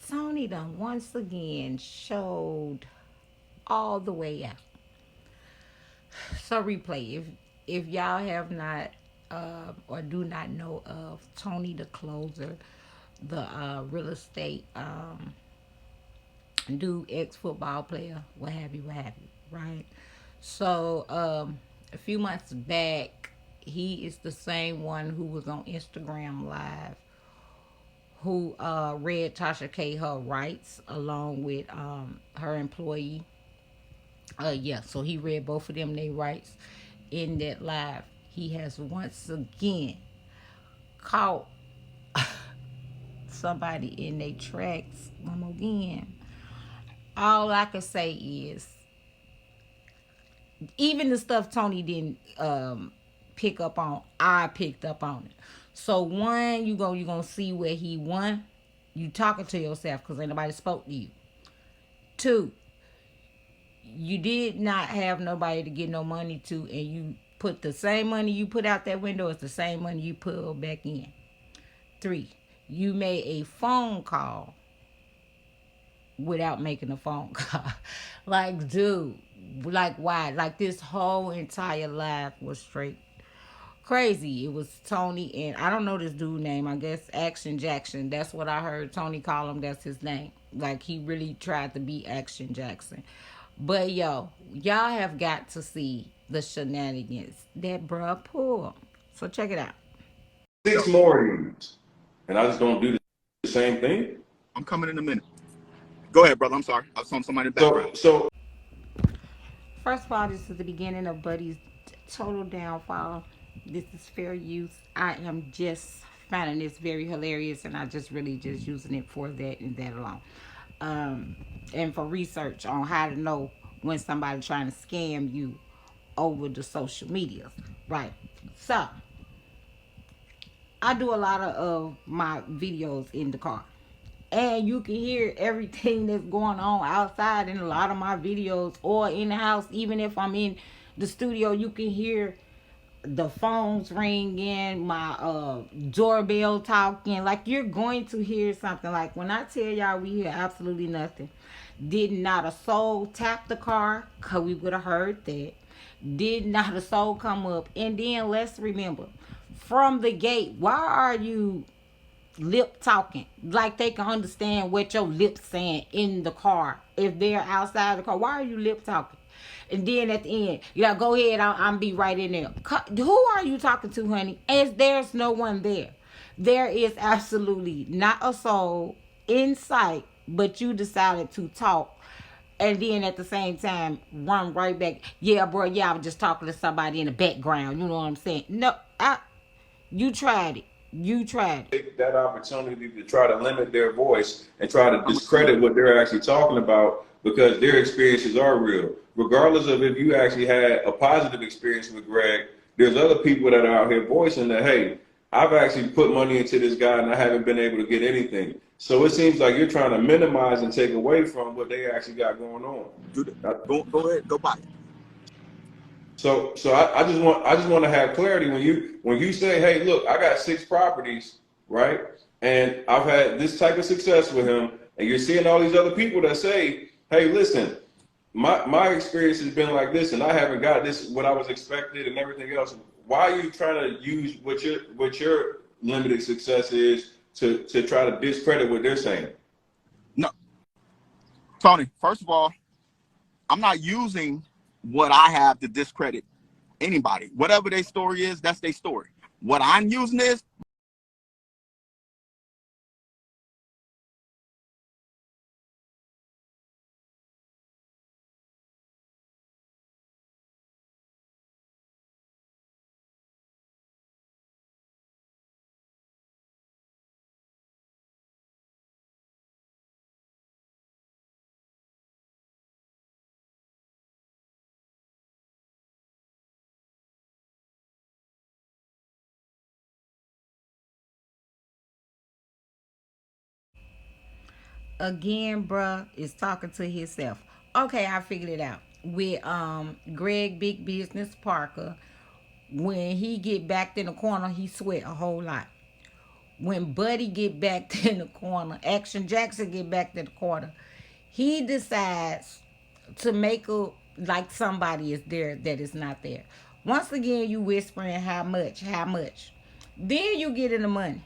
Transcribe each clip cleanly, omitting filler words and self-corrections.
Tony done once again showed all the way out. So replay if y'all have not or do not know of Tony the closer, the real estate dude, ex football player, what have you, right? So a few months back, he is the same one who was on Instagram Live, who read Tasha K her rights along with her employee. Yeah, so he read both of them their rights in that live. He has once again caught somebody in their tracks one more again. All I can say is even the stuff Tony didn't pick up on, I picked up on it. So one, you gonna see where he won. You talking to yourself because ain't nobody spoke to you. Two, you did not have nobody to get no money to, and you put the same money you put out that window as the same money you put back in. Three, you made a phone call without making a phone call. Like, dude, like why? Like this whole entire life was straight crazy. It was Tony and I don't know this dude name. I guess Action Jackson. That's what I heard Tony call him. That's his name. Like he really tried to be Action Jackson. But yo, y'all have got to see the shenanigans that bruh pulled. So check it out. Six more of these, and I just don't do the same thing. I'm coming in a minute. Go ahead, brother. I'm sorry. I saw somebody in the background. So First of all, this is the beginning of Buddy's total downfall. This is fair use. I am just finding this very hilarious, and I just really just using it for that and that alone. And for research on how to know when somebody trying to scam you over the social media, right? So I do a lot of my videos in the car. And you can hear everything that's going on outside in a lot of my videos or in the house. Even if I'm in the studio, you can hear the phones ringing, my doorbell talking. Like you're going to hear something. Like when I tell y'all we hear absolutely nothing. Did not a soul tap the car? Cause we would have heard that. Did not a soul come up? And then let's remember, from the gate, why are you lip talking? Like they can understand what your lips saying in the car. If they're outside the car, why are you lip talking? And then at the end, yeah, go ahead. I'm be right in there. Who are you talking to, honey? As there's no one there. There is absolutely not a soul in sight, but you decided to talk. And then at the same time, run right back. Yeah, bro. Yeah, I was just talking to somebody in the background. You know what I'm saying? No, you tried it. You tried it. take that opportunity to try to limit their voice and try to discredit what they're actually talking about because their experiences are real. Regardless of if you actually had a positive experience with Greg, there's other people that are out here voicing that, hey, I've actually put money into this guy and I haven't been able to get anything. So it seems like you're trying to minimize and take away from what they actually got going on. Go ahead. Go buy it. So I just want to have clarity when you say, hey, look, I got 6 properties, right? And I've had this type of success with him, and you're seeing all these other people that say, hey, listen, my experience has been like this, and I haven't got this what I was expected and everything else. Why are you trying to use what your limited success is to try to discredit what they're saying? No, Tony. First of all, I'm not using what I have to discredit anybody. Whatever their story is, that's their story. What I'm using is Again, bruh is talking to himself. Okay, I figured it out. With Greg Big Business Parker, when he get backed in the corner, he sweat a whole lot. when Buddy get back in the corner, Action Jackson get back to the corner, he decides to make a like somebody is there that is not there. Once again, you whispering how much, how much. Then you get in the money.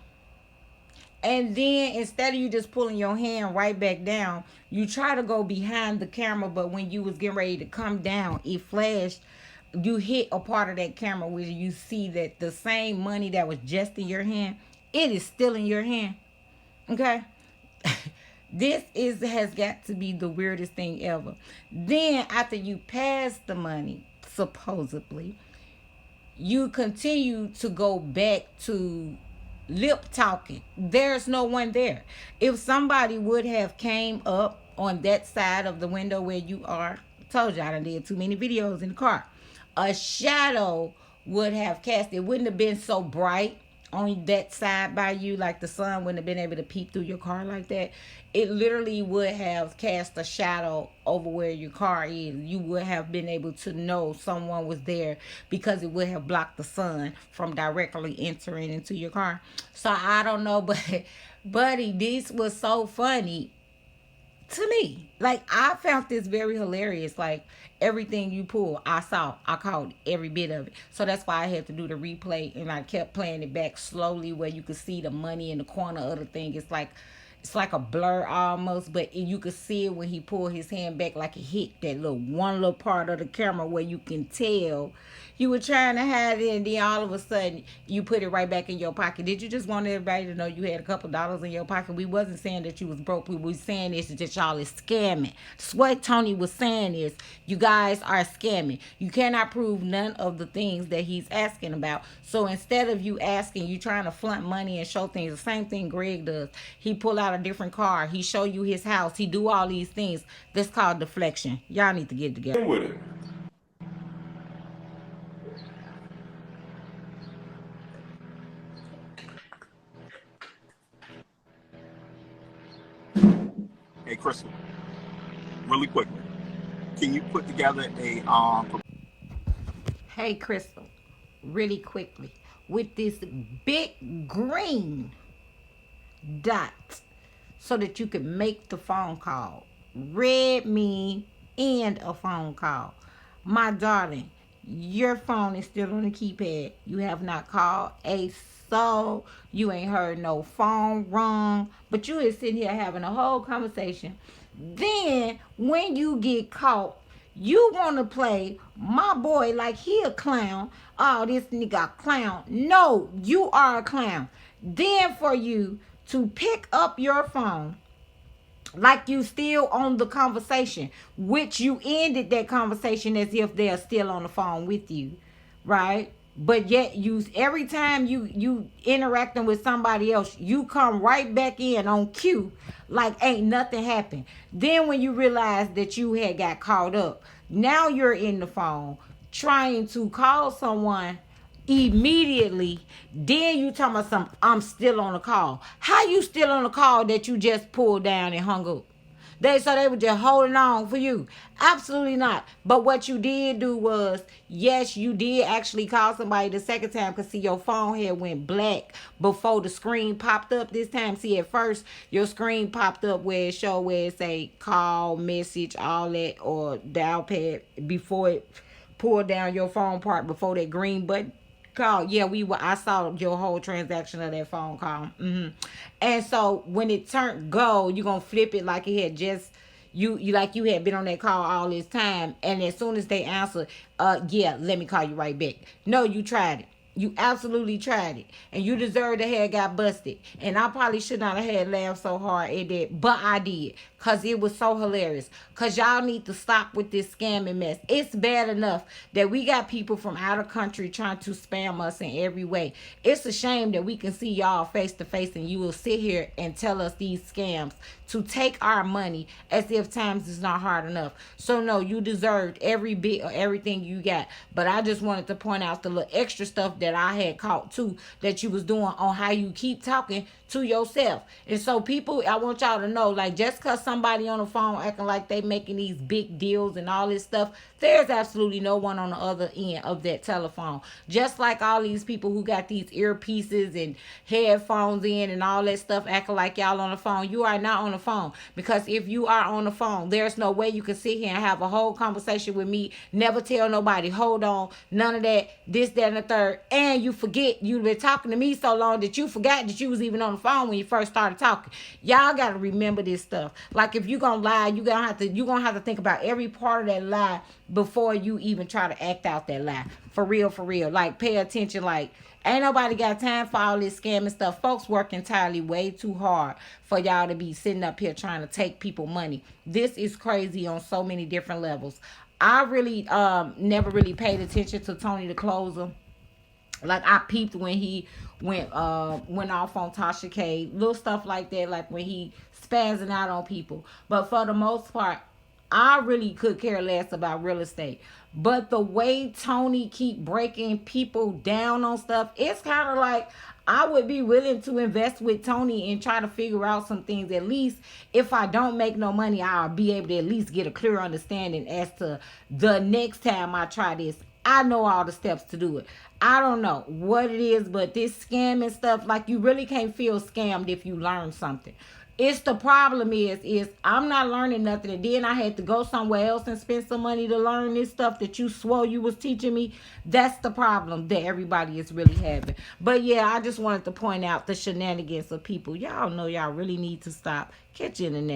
And then instead of you just pulling your hand right back down, you try to go behind the camera, but when you was getting ready to come down, it flashed. You hit a part of that camera where you see that the same money that was just in your hand, it is still in your hand. Okay? This is has got to be the weirdest thing ever. Then after you pass the money, supposedly, you continue to go back to lip talking. There's no one there. If somebody would have came up on that side of the window where you are, told you I done did too many videos in the car. A shadow would have cast. It wouldn't have been so bright on that side by you, like the sun wouldn't have been able to peep through your car like that. It literally would have cast a shadow over where your car is. You would have been able to know someone was there because it would have blocked the sun from directly entering into your car. So I don't know, but buddy, this was so funny to me. Like, I found this very hilarious. Like, everything you pull, I saw, I caught every bit of it. So that's why I had to do the replay, and I kept playing it back slowly where you could see the money in the corner of the thing. It's like a blur almost, but you could see it when he pulled his hand back, like it hit that one little part of the camera where you can tell you were trying to hide it, and then all of a sudden you put it right back in your pocket. Did you just want everybody to know you had a couple dollars in your pocket? We wasn't saying that you was broke. We was saying this is that y'all is scamming. That's what Tony was saying is you guys are scamming. You cannot prove none of the things that he's asking about. So instead of you asking, you trying to flaunt money and show things. The same thing Greg does. He pull out a different car. He show you his house. He do all these things. That's called deflection. Y'all need to get it together. With it. Hey, Crystal, really quickly, can you put together a Hey, Crystal, really quickly, with this big green dot so that you can make the phone call. Red mean end a phone call. My darling, your phone is still on the keypad. You have not called a soul. You ain't heard no phone rung, but you is sitting here having a whole conversation. Then when you get caught, you want to play my boy like he a clown. Oh, this nigga a clown. No, you are a clown. Then for you to pick up your phone like you still on the conversation, which you ended that conversation as if they're still on the phone with you, right? But yet you every time you interacting with somebody else, you come right back in on cue like ain't nothing happened. Then when you realize that you had got caught up, now you're in the phone trying to call someone immediately. Then you talking about some I'm still on the call. How you still on the call that you just pulled down and hung up? They were just holding on for you. Absolutely not. But what you did do was, yes, you did actually call somebody the second time because see your phone had went black before the screen popped up this time. See, at first your screen popped up where it showed where it say call, message, all that, or dial pad before it pulled down your phone part before that green button call. Yeah, I saw your whole transaction of that phone call. And so when it turned gold, you're gonna flip it like it had just you like you had been on that call all this time. And as soon as they answer, yeah, let me call you right back. No, you tried it. You absolutely tried it. And you deserve to have got busted. And I probably should not have had laughed so hard at that. But I did. Because it was so hilarious. Because y'all need to stop with this scamming mess. It's bad enough that we got people from out of country trying to spam us in every way. It's a shame that we can see y'all face to face and you will sit here and tell us these scams to take our money as if times is not hard enough. So no, you deserved every bit or everything you got. But I just wanted to point out the little extra stuff that I had caught too that you was doing on how you keep talking to yourself. And so people, I want y'all to know, like, just because somebody on the phone acting like they making these big deals and all this stuff. There's absolutely no one on the other end of that telephone. Just like all these people who got these earpieces and headphones in and all that stuff acting like y'all on the phone. You are not on the phone, because if you are on the phone, there's no way you can sit here and have a whole conversation with me, never tell nobody, hold on, none of that, this, that, and the third, and you forget you've been talking to me so long that you forgot that you was even on the phone when you first started talking. Y'all gotta remember this stuff. Like, if you gonna lie, you gonna have to think about every part of that lie before you even try to act out that lie. For real, for real. Like, pay attention. Like, ain't nobody got time for all this scamming stuff. Folks work entirely way too hard for y'all to be sitting up here trying to take people money. This is crazy on so many different levels. I really never really paid attention to Tony the Closer. Like, I peeped when he went off on Tasha K, little stuff like that, like when he spazzing out on people. But for the most part, I really could care less about real estate. But the way Tony keep breaking people down on stuff, it's kind of like I would be willing to invest with Tony and try to figure out some things. At least if I don't make no money, I'll be able to at least get a clear understanding as to the next time I try this. I know all the steps to do it. I don't know what it is, but this scamming stuff, like, you really can't feel scammed if you learn something. It's the problem is I'm not learning nothing, and then I had to go somewhere else and spend some money to learn this stuff that you swore you was teaching me. That's the problem that everybody is really having. But yeah, I just wanted to point out the shenanigans of people. Y'all know y'all really need to stop. Catch you in the next.